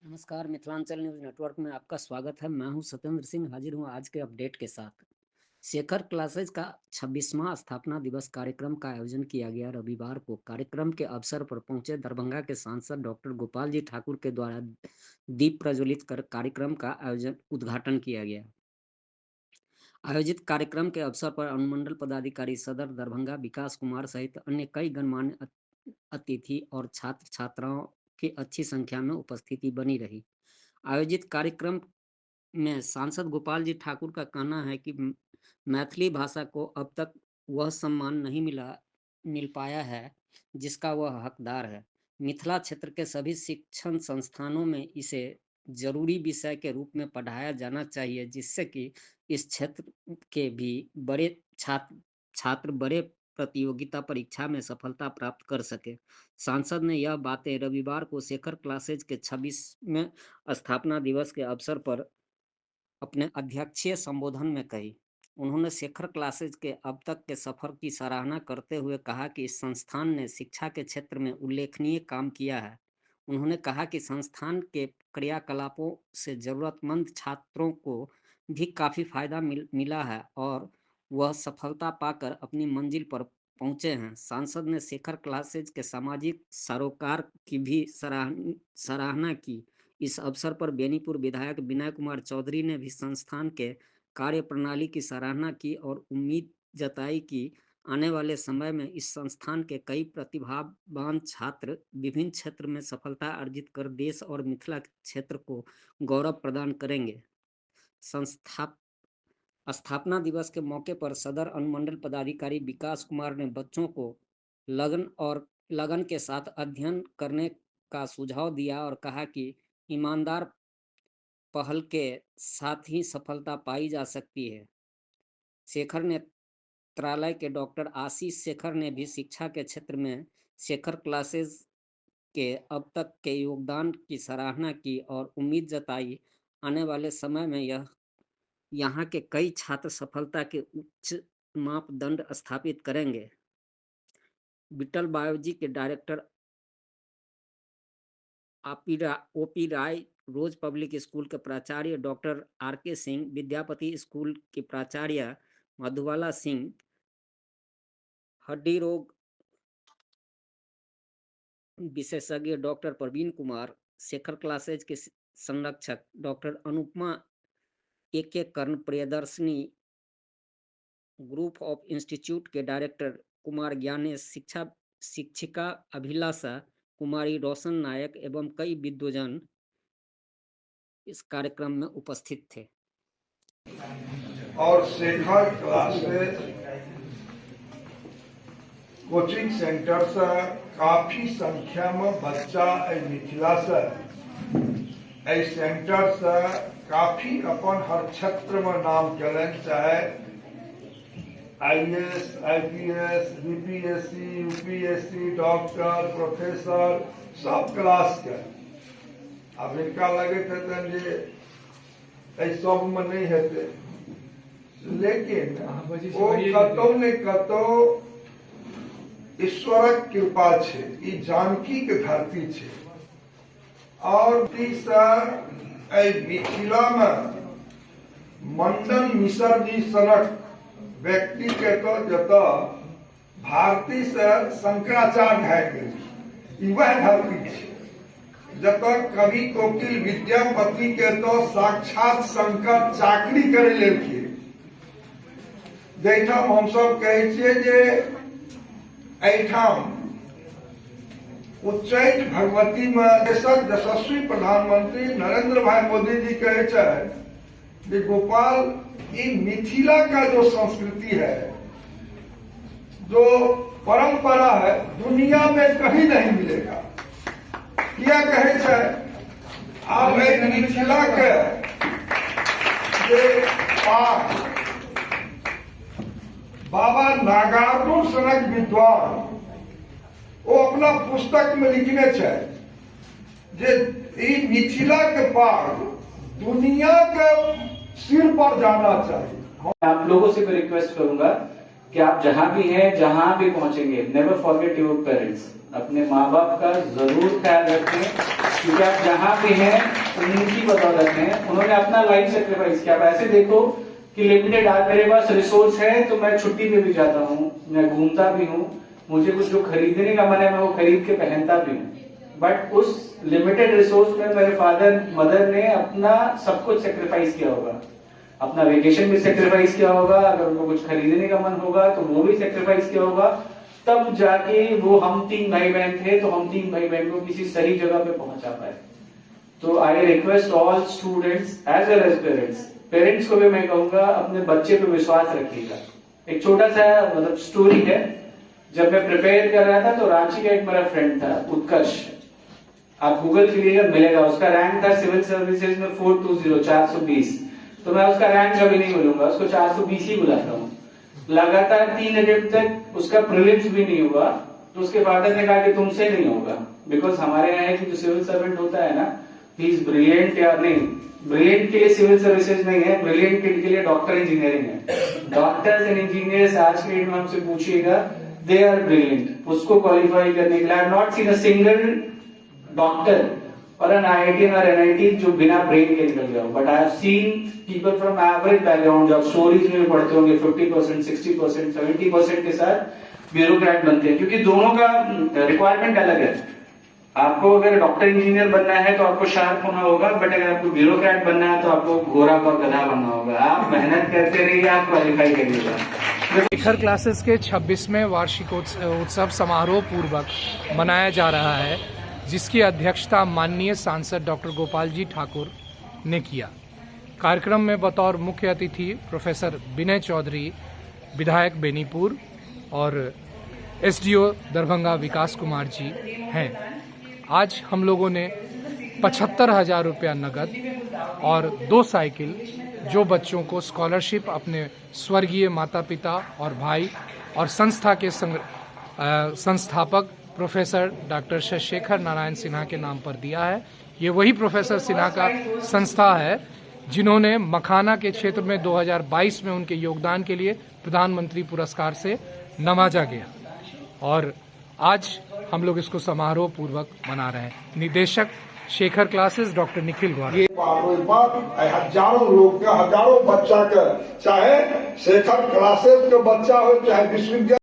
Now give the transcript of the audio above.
नमस्कार, Mithilanchal news network में आपका स्वागत है। मैं हूं सत्येंद्र सिंह, हाजिर हूं आज के अपडेट के साथ। शेखर क्लासेज का 26वां स्थापना दिवस कार्यक्रम का आयोजन किया गया रविवार को। कार्यक्रम के अवसर पर पहुंचे दरभंगा के सांसद डॉक्टर गोपाल जी ठाकुर के द्वारा दीप प्रज्वलित कर कार्यक्रम का आयोजन उद्घाटन किया गया। आयोजित कार्यक्रम के अवसर पर अनुमंडल पदाधिकारी सदर दरभंगा विकास कुमार सहित अन्य कई गणमान्य अतिथि और छात्र छात्राओं की अच्छी संख्या में उपस्थिति बनी रही। आयोजित कार्यक्रम में सांसद गोपाल जी ठाकुर का कहना है कि मैथिली भाषा को अब तक वह सम्मान नहीं मिल पाया है जिसका वह हकदार है। मिथिला क्षेत्र के सभी शिक्षण संस्थानों में इसे जरूरी विषय के रूप में पढ़ाया जाना चाहिए, जिससे कि इस क्षेत्र के भी बड़े छात्र बड़े प्रतियोगिता परीक्षा में सफलता प्राप्त कर सके। सांसद ने यह बातें रविवार को शेखर क्लासेज के 26वें स्थापना दिवस के अवसर पर अपने अध्यक्षीय संबोधन में कही। उन्होंने शेखर क्लासेज के अब तक के सफर की सराहना करते हुए कहा कि इस संस्थान ने शिक्षा के क्षेत्र में उल्लेखनीय काम किया है। उन्होंने कहा कि संस्थान के क्रियाकलापों से जरूरतमंद छात्रों को भी काफ़ी फायदा मिला है और वह सफलता पाकर अपनी मंजिल पर पहुंचे हैं। सांसद ने शेखर क्लासेज के सामाजिक सरोकार की भी सराहना की। इस अवसर पर बेनीपुर विधायक विनय कुमार चौधरी ने भी संस्थान के कार्यप्रणाली की सराहना की और उम्मीद जताई कि आने वाले समय में इस संस्थान के कई प्रतिभावान छात्र विभिन्न क्षेत्र में सफलता अर्जित कर देश और मिथिला क्षेत्र को गौरव प्रदान करेंगे। स्थापना दिवस के मौके पर सदर अनुमंडल पदाधिकारी विकास कुमार ने बच्चों को लगन के साथ अध्ययन करने का सुझाव दिया और कहा कि ईमानदार पहल के साथ ही सफलता पाई जा सकती है। शेखर नेत्रालय के डॉक्टर आशीष शेखर ने भी शिक्षा के क्षेत्र में शेखर क्लासेस के अब तक के योगदान की सराहना की और उम्मीद जताई आने वाले समय में यहाँ के कई छात्र सफलता के उच्च मापदंड स्थापित करेंगे। विठल बायोलॉजी के director OP Rai, Rose public school के प्राचार्य doctor RK. Singh, Vidyapati school के प्राचार्य मधुबाला सिंह, हड्डी रोग विशेषज्ञ डॉक्टर प्रवीण कुमार, शेखर क्लासेज के संरक्षक doctor Anupama AK. Karn, Priyadarshini group of institute के डायरेक्टर कुमार ज्ञानेश, शिक्षिका अभिलाषा कुमारी, रोशन नायक एवं कई विद्वजन इस कार्यक्रम में उपस्थित थे। और शेखर क्लासेज कोचिंग सेंटर से काफी संख्या में बच्चा मिथिला से सेंटर से काफी अपन हर क्षेत्र में नाम कलन, चाहे IAS, IPS, BPSC, UPSC, doctor, professor सब क्लास के। अब इनका लगे थे सब में नहीं हेते, लेकिन वो कतौ ने कतौ ईश्वरक कृपा छे, ई जानकी के धरती छे और मिथिला में मंडन मिश्र जी सनक व्यक्ति के तो जत भारती से शंकराचार्य है गई, वह धरती छे जत कवि कोकिल विद्यापति के तो साक्षात शंकर चाकरी करे लेलखिन। जैठाम हम सब कहे छिए जे एठाम उच्चैठ भगवती में देशक यशस्वी प्रधानमंत्री नरेंद्र भाई मोदी जी कहे कि गोपाल, ये मिथिला का जो संस्कृति है, जो परंपरा है, दुनिया में कहीं नहीं मिलेगा। क्या कहे आप मिथिला के पाठ बाबा नागार्जुन सनक विद्वान वो अपना पुस्तक में लिखने जे मिथिला के पाठ दुनिया के सिर पर जाना चाहिए। आप लोगों से भी रिक्वेस्ट करूंगा कि आप जहां भी हैं, जहां भी पहुंचेंगे, नेवर फॉरगेट योर पेरेंट्स। अपने माँ बाप का जरूर ख्याल रखें। क्योंकि आप जहां भी हैं उनकी बदौलत हैं, उन्होंने अपना लाइफ सेक्रीफाइस किया। आप ऐसे देखो कि लिमिटेड आज मेरे पास रिसोर्स है तो मैं छुट्टी पे भी जाता हूँ, मैं घूमता भी हूँ, मुझे कुछ जो खरीदने का मन है मैं वो खरीद के पहनता भी हूँ। बट उस लिमिटेड रिसोर्स में मेरे फादर मदर ने अपना सब कुछ सेक्रीफाइस किया होगा, अपना वेकेशन भी सेक्रीफाइस किया होगा, अगर उनको कुछ खरीदने का मन होगा तो वो भी सेक्रीफाइस किया होगा, तब जाके वो हम 3 भाई बहन थे तो हम 3 भाई बहन को किसी सही जगह पे पहुंचा पाए। तो I request all students as well as parents को भी मैं कहूंगा अपने बच्चे पे विश्वास रखिएगा। एक छोटा सा मतलब स्टोरी है, जब मैं प्रिपेयर कर रहा था तो रांची का एक मेरा फ्रेंड था उत्कर्ष, आप गूगल करिएगा मिलेगा, उसका रैंक था सिविल सर्विसेज में 420 420, तो मैं उसका रैंक कभी नहीं बोलूंगा, उसको 420 ही बुलाता हूँ। लगातार 3 अटेम्प्ट तक उसका प्रीलिम्स भी नहीं हुआ, तो उसके फादर ने कहा कि तुमसे नहीं होगा, बिकॉज हमारे यहाँ की जो सिविल सर्वेंट होता है ना, ही इज ब्रिलियंट या नहीं, ब्रिलियंट के लिए सिविल सर्विसेज नहीं है, ब्रिलियंट के लिए डॉक्टर इंजीनियरिंग है। डॉक्टर्स एंड इंजीनियर्स आज के डेट में हमसे पूछिएगा, दे आर ब्रिलियंट। उसको क्वालिफाई करने के लिए I have not seen a single doctor और एन IIT और NIT जो बिना ब्रेन के निकल गया हो, but I have seen people from average background, जो आप स्टोरीज में पढ़ते होंगे 50%, 60%, 70% के साथ ब्यूरोक्रेट बनते हैं, क्योंकि दोनों का रिक्वायरमेंट अलग है। आपको अगर डॉक्टर इंजीनियर बनना है तो आपको शार्प होना होगा, बट अगर आपको ब्यूरोक्रेट बनना है तो आपको घोड़ा और गधा बनना होगा। आप मेहनत करते रहिए, आप क्वालिफाई करिएगा। शेखर क्लासेस के 26वें वार्षिकोत्सव समारोह पूर्वक मनाया जा रहा है, जिसकी अध्यक्षता माननीय सांसद डॉक्टर गोपाल जी ठाकुर ने किया। कार्यक्रम में बतौर मुख्य अतिथि प्रोफेसर विनय चौधरी, विधायक बेनीपुर और SDO दरभंगा विकास कुमार जी हैं। आज हम लोगों ने 75,000 रुपया नगद और 2 साइकिल, जो बच्चों को स्कॉलरशिप अपने स्वर्गीय माता पिता और भाई और संस्था के संस्थापक प्रोफेसर डॉक्टर शेखर नारायण सिन्हा के नाम पर दिया है। ये वही प्रोफेसर सिन्हा का संस्था है जिन्होंने मखाना के क्षेत्र में 2022 में उनके योगदान के लिए प्रधानमंत्री पुरस्कार से नवाजा गया, और आज हम लोग इसको समारोह पूर्वक मना रहे हैं। निदेशक शेखर क्लासेस डॉक्टर निखिल गौर। हजारों लोग के, हजारों बच्चा के, चाहे शेखर क्लासेस के बच्चा हो चाहे विश्वविद्यालय